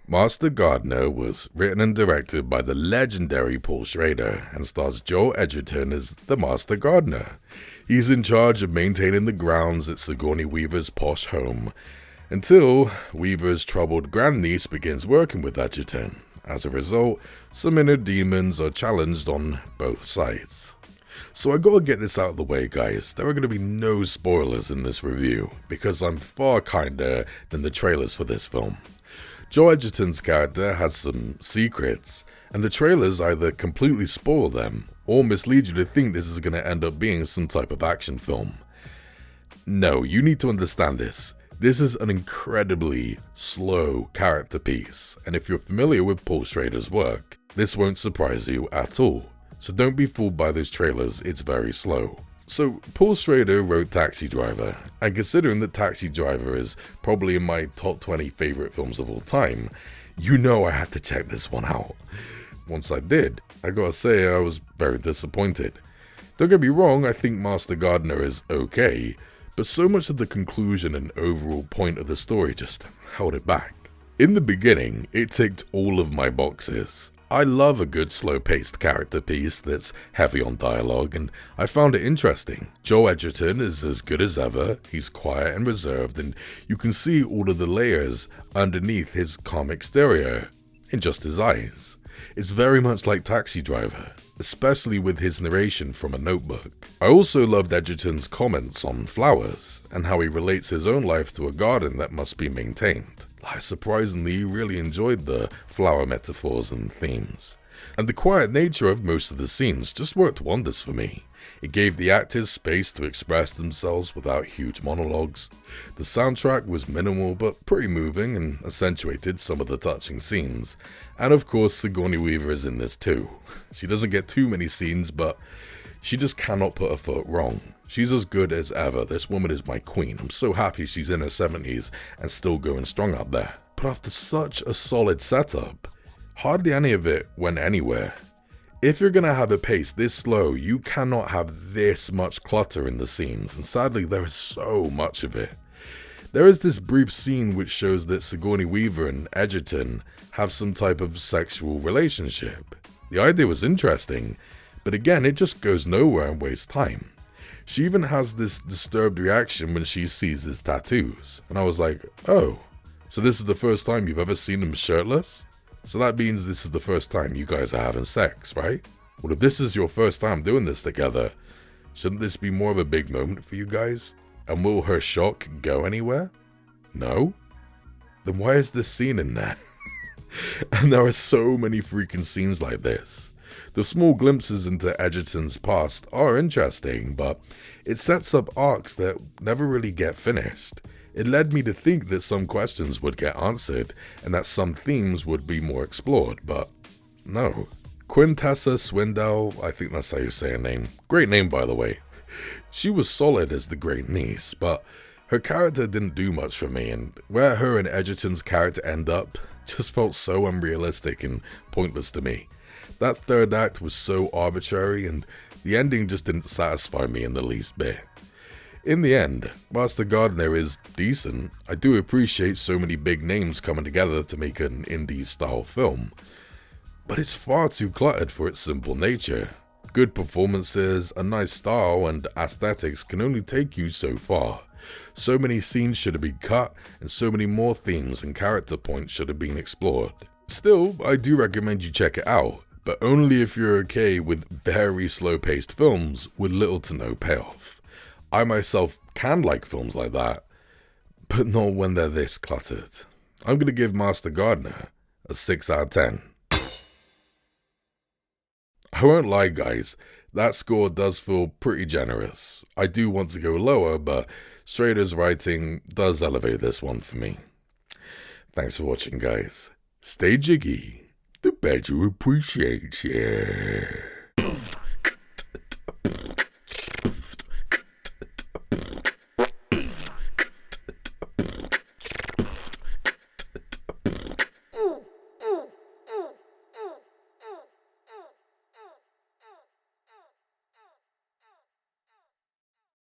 Master Gardener was written and directed by the legendary Paul Schrader and stars Joel Edgerton as the Master Gardener. He's in charge of maintaining the grounds at Sigourney Weaver's posh home, until Weaver's troubled grandniece begins working with Edgerton. As a result, some inner demons are challenged on both sides. So I gotta get this out of the way, guys. There are gonna be no spoilers in this review, because I'm far kinder than the trailers for this film. Joel Edgerton's character has some secrets, and the trailers either completely spoil them, or mislead you to think this is gonna end up being some type of action film. No, you need to understand this. This is an incredibly slow character piece, and if you're familiar with Paul Schrader's work, this won't surprise you at all. So don't be fooled by those trailers, it's very slow. So Paul Schrader wrote Taxi Driver, and considering that Taxi Driver is probably in my top 20 favorite films of all time, you know I had to check this one out. Once I did, I gotta say I was very disappointed. Don't get me wrong, I think Master Gardener is okay, but so much of the conclusion and overall point of the story just held it back. In the beginning, it ticked all of my boxes. I love a good slow-paced character piece that's heavy on dialogue, and I found it interesting. Joel Edgerton is as good as ever, he's quiet and reserved, and you can see all of the layers underneath his calm exterior in just his eyes. It's very much like Taxi Driver, especially with his narration from a notebook. I also loved Edgerton's comments on flowers, and how he relates his own life to a garden that must be maintained. I surprisingly really enjoyed the flower metaphors and themes. And the quiet nature of most of the scenes just worked wonders for me. It gave the actors space to express themselves without huge monologues. The soundtrack was minimal but pretty moving and accentuated some of the touching scenes. And of course Sigourney Weaver is in this too. She doesn't get too many scenes, but she just cannot put a foot wrong. She's as good as ever. This woman is my queen. I'm so happy she's in her 70s and still going strong out there. But after such a solid setup, hardly any of it went anywhere. If you're gonna have a pace this slow, you cannot have this much clutter in the scenes, and sadly there is so much of it. There is this brief scene which shows that Sigourney Weaver and Edgerton have some type of sexual relationship. The idea was interesting, but again it just goes nowhere and wastes time. She even has this disturbed reaction when she sees his tattoos, and I was like, oh, so this is the first time you've ever seen him shirtless? So that means this is the first time you guys are having sex, right? Well, if this is your first time doing this together, shouldn't this be more of a big moment for you guys? And will her shock go anywhere? No? Then why is this scene in there? And there are so many freaking scenes like this. The small glimpses into Edgerton's past are interesting, but it sets up arcs that never really get finished. It led me to think that some questions would get answered, and that some themes would be more explored, but no. Quintessa Swindell, I think that's how you say her name. Great name, by the way. She was solid as the great niece, but her character didn't do much for me, and where her and Edgerton's character end up just felt so unrealistic and pointless to me. That third act was so arbitrary, and the ending just didn't satisfy me in the least bit. In the end, Master Gardener is decent. I do appreciate so many big names coming together to make an indie-style film, but it's far too cluttered for its simple nature. Good performances, a nice style, and aesthetics can only take you so far. So many scenes should have been cut, and so many more themes and character points should have been explored. Still, I do recommend you check it out, but only if you're okay with very slow-paced films with little to no payoff. I myself can like films like that, but not when they're this cluttered. I'm going to give Master Gardener a 6 out of 10. I won't lie, guys, that score does feel pretty generous. I do want to go lower, but Schrader's writing does elevate this one for me. Thanks for watching, guys. Stay jiggy. The badger appreciates you.